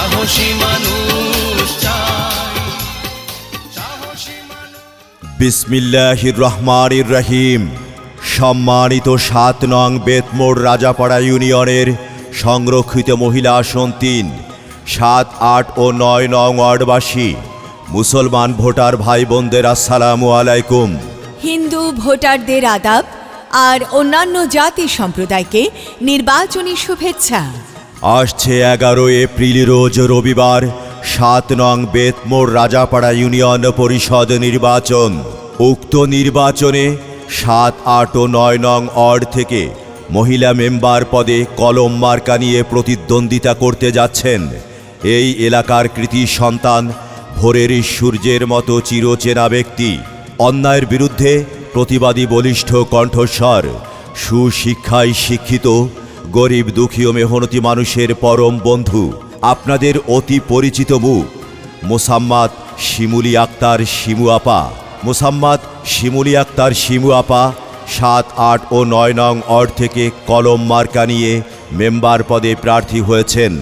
সাহসী মানুষ চাই, সাহসী মানুষ। বিসমিল্লাহির রহমানির রহিম। সম্মানিত ৭ নং বেতমোড় রাজাপাড়া ইউনিয়নের সংরক্ষিত মহিলা আসন ৩, ৭, ৮ ও ৯ নং ওয়ার্ডবাসী মুসলমান ভোটার ভাই বোনদের আসসালামু আলাইকুম। হিন্দু ভোটারদের আদাব আর অন্যান্য জাতি সম্প্রদায়কে নির্বাচনী শুভেচ্ছা। আসছে ১১ এপ্রিল রোজ রবিবার ৭ নং বেতমোড় রাজাপাড়া ইউনিয়ন পরিষদ নির্বাচন। উক্ত নির্বাচনে ৭, ৮ ও ৯ নং ওয়ার্ড থেকে মহিলা মেম্বার পদে কলম মার্কা নিয়ে প্রতিদ্বন্দ্বিতা করতে যাচ্ছেন এই এলাকার কৃতি সন্তান, ভোরের সূর্যের মতো চিরচেনা ব্যক্তি, অন্যায়ের বিরুদ্ধে প্রতিবাদী বলিষ্ঠ কণ্ঠস্বর, সুশিক্ষায় শিক্ষিত গরিব দুঃখী ও মেহনতি মানুষের পরম বন্ধু, আপনাদের অতি পরিচিত মুখ মোসাম্মদ শিমুলী আক্তার শিমু আপা। মোসাম্মদ শিমুলী আক্তার শিমু আপা ৭, ৮ ও ৯ নং ওয়ার্ড থেকে কলম মার্কা নিয়ে মেম্বার পদে প্রার্থী হয়েছেন।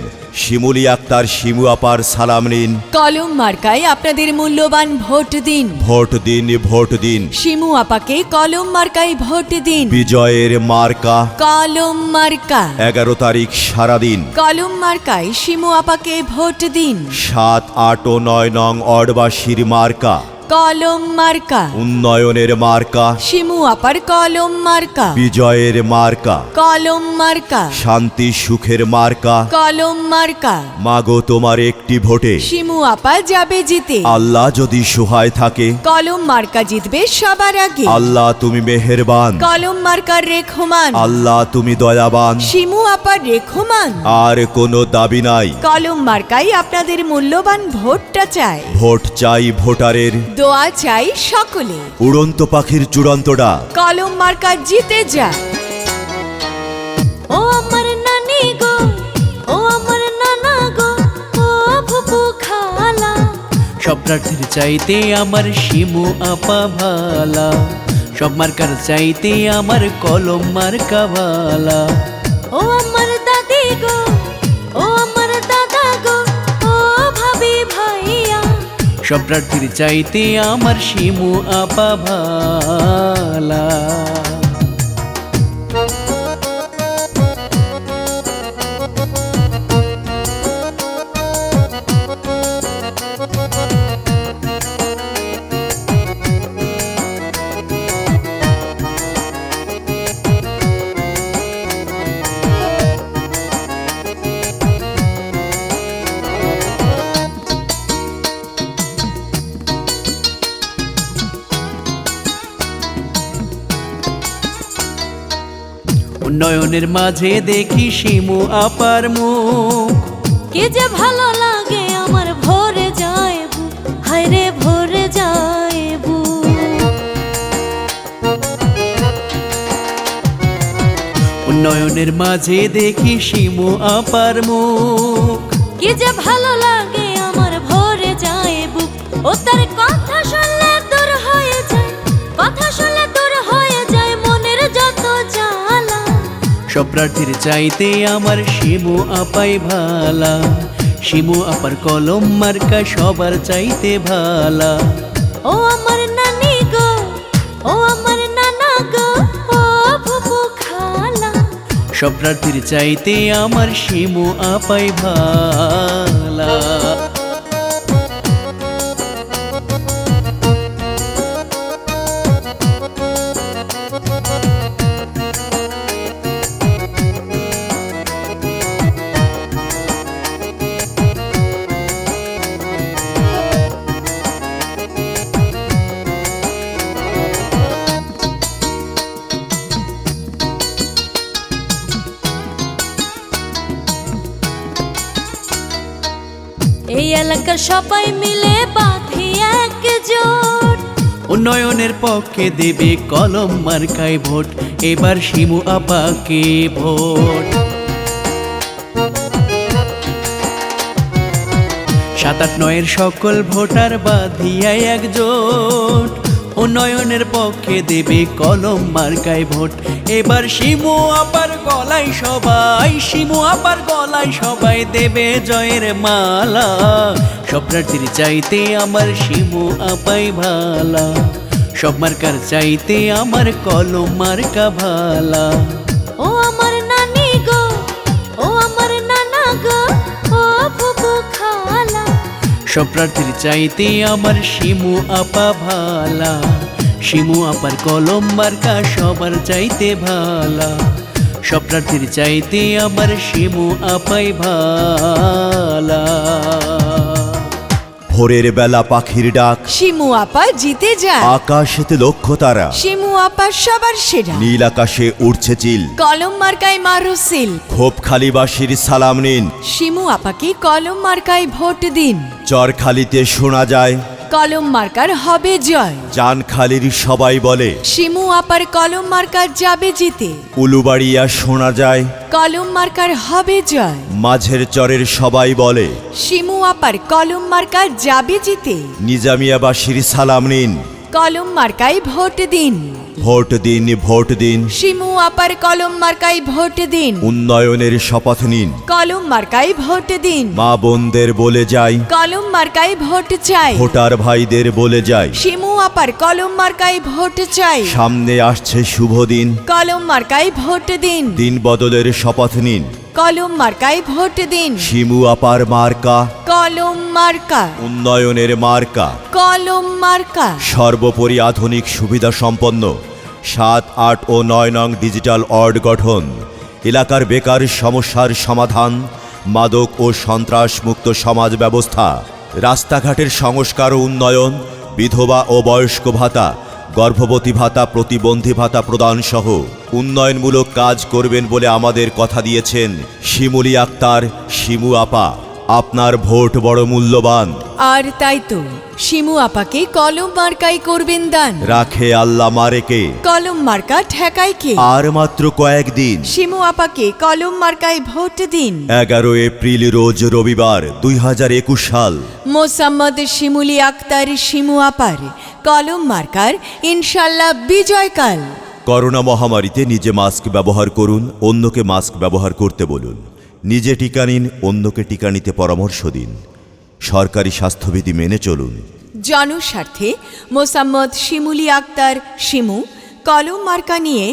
শিমুলী আক্তার শিমু আপার সালাম নিন। কলম মার্কায় আপনাদের মূল্যবান ভোট দিন। ভোট দিন, ভোট দিন। শিমু আপাকে কলম মার্কায় ভোট দিন। বিজয়ের মার্কা কলম মার্কা। ১১ তারিখ সারাদিন কলম মার্কায় শিমু আপাকে ভোট দিন। ৭, ৮ ও ৯ নং ওয়ার্ডবাসীর মার্কা কলম মার্কা। উন্নয়নের মার্কা শিমু আপার কলম মার্কা। বিজয়ের মার্কা কলম মার্কা। শান্তি সুখের মার্কা কলম মার্কা। মাগো তোমার একটি ভোটে শিমু আপা যাবে জিতে। আল্লাহ যদি সহায় থাকে কলম মার্কা জিতবে সবার আগে। আল্লাহ তুমি মেহেরবান, কলম মার্কার রেখমান। আল্লাহ তুমি দয়াবান, শিমু আপার রেখমান। আর কোনো দাবি নাই। কলম মার্কাই আপনাদের মূল্যবান ভোটটা চাই। ভোট চাই ভোটারের, দোয়া চাই সকলে। উড়ন্ত পাখির চূড়ান্ত ডাক। কলম মার্কা জিতে যা। ও আমার নানি গো, ও আমার নানা গো, ও ফুপু খালা, সব প্রার্থীর চাইতে আমার শিমু আপা ভালা, সব মার্কার চাইতে আমার কলম মার্কা ভালা। ও আমার দাদি গো, ও আমার দাদা গো, ও ভাবি ভাইয়া, সব প্রার্থীর চাইতে আমার শিমু আপা ভালা। উন্নয়নের মাঝে দেখি শিমু আপার মুখ, কে যে ভালো লাগে আমার ভরে যায় বুক, হায় রে ভরে যায় বুক। উন্নয়নের মাঝে দেখি শিমু আপার মুখ, কে যে ভালো লাগে আমার ভরে যায় বুক। ও তার কথা শুনলে দূর হয়ে যায়, কথা শুনলে দূর হয়ে যায় মনের যত জ্বালা। সব প্রার্থীর চাইতে আমার শিমু আপাই ভালা, শিমু আপার কলম মার্কা সবার চাইতে ভালা। ও আমার নানি গো, ও আমার নানা গো, ও ফুপু খালা, সব প্রার্থীর চাইতে আমার শিমু আপাই ভালা। এই এলাকার সবাই মিলে বাঁধি একজোট, উন্নয়নের পক্ষে দেবে কলম মার্কায় ভোট, এবার শিমু আপাকে ভোট। ৭, ৮, ৯ সকল ভোটার বাঁধিয়া একজোট, উন্নয়নের পক্ষে দেবে কলম মার্কায় ভোট। এবার শিমু আপার গলায় সবাই, শিমু আপার গলায় সবাই দেবে জয়ের মালা। সব প্রার্থীর চাইতে আমার শিমু আপাই ভালা, সব মার্কার চাইতে আমার কলম মার্কা ভালা। ও আমার নানি গো, ও আমার নানা গো, ও ফুপু খালা, সব প্রার্থীর চাইতে আমার শিমু আপা ভালা, শিমু আপার কলম মার্কা সবার চাইতে ভালা। সব প্রার্থীর চাইতে আমার শিমু আপাই ভালা। ভোরের বেলা পাখির ডাক, শিমু আপা জিতে যায়, আকাশেতে লক্ষ্য তারা, শিমু আপা সবার সেরা, নীল আকাশে উড়ছে চিল, কলম মার্কায় মারো সিল, খোপখালিবাসীর সালাম নিন। শিমু আপাকে কলম মার্কায় ভোট দিন, চরখালিতে শোনা যায়, কলম মার্কার হবে জয়, জানখালির সবাই বলে, শিমু আপার কলম মার্কার যাবে জিতে, উলুবাড়িয়া শোনা যায়, কলম মার্কার হবে জয়, মাঝের চরের সবাই বলে, শিমু আপার কলম মার্কার যাবে জিতে, নিজামিয়াবাসীর সালাম নিন। কলম মার্কায় ভোট দিন, ভোট দিন, ভোট দিন, শিমু আপার কলম মার্কায় ভোট দিন, উন্নয়নের শপথ নিন। কলম মার্কায় ভোট দিন, মা বোনদের বলে যাই, কলম মার্কায় ভোট চাই, ভোটার ভাইদের বলে যাই, শিমু আপার কলম মার্কায় ভোট চাই, সামনে আসছে শুভ দিন, কলম মার্কায় ভোট দিন, দিন বদলের শপথ নিন। কলম মার্কায় ভোট দিন, শিমু আপার মার্কা, কলম মার্কা, উন্নয়নের মার্কা, কলম মার্কা, সর্বোপরি আধুনিক সুবিধা সম্পন্ন ৭, ৮ ও ৯ নং ডিজিটাল ওয়ার্ড গঠন, এলাকার বেকার সমস্যার সমাধান, মাদক ও সন্ত্রাসমুক্ত সমাজ ব্যবস্থা, রাস্তাঘাটের সংস্কার ও উন্নয়ন, বিধবা ও বয়স্ক ভাতা, গর্ভবতী ভাতা, প্রতিবন্ধী ভাতা প্রদান সহ উন্নয়নমূলক কাজ করবেন বলে আমাদের কথা দিয়েছেন শিমুলি আক্তার, শিমু আপা। আপনার ভোট বড় মূল্যবান, আর তাই তো শিমু আপাকে কলম মার্কায় করবেন দান, রাখে আল্লাহ মারেকে, কলম মার্কা ঠেকায় কে, আর মাত্র কয়েকদিন। শিমু আপাকে কলম মার্কায় ভোট দিন। 11 এপ্রিল রোজ রবিবার 2021 সাল। মোসাম্মদ শিমুলি আক্তার, শিমু আপার কলম মার্কার ইনশাল্লাহ বিজয়কাল। করোনা মহামারীতে নিজে মাস্ক ব্যবহার করুন, অন্যকে মাস্ক ব্যবহার করতে বলুন। নিজে টিকা নিন, অন্যকে টিকা নিতে পরামর্শ দিন। সরকারি স্বাস্থ্যবিধি মেনে চলুন। জনস্বার্থে মোসাম্মদ শিমুলি আক্তার, শিমু কলম মার্কা নিয়ে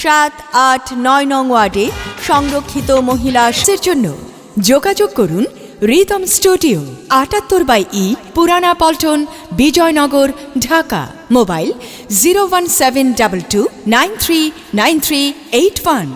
৭, ৮, ৯ নং ওয়ার্ডে সংরক্ষিত মহিলাদের জন্য যোগাযোগ করুন রিদম স্টুডিও, ৭৮/ই, পুরানা পল্টন, বিজয়নগর, ঢাকা। মোবাইল 01722939381।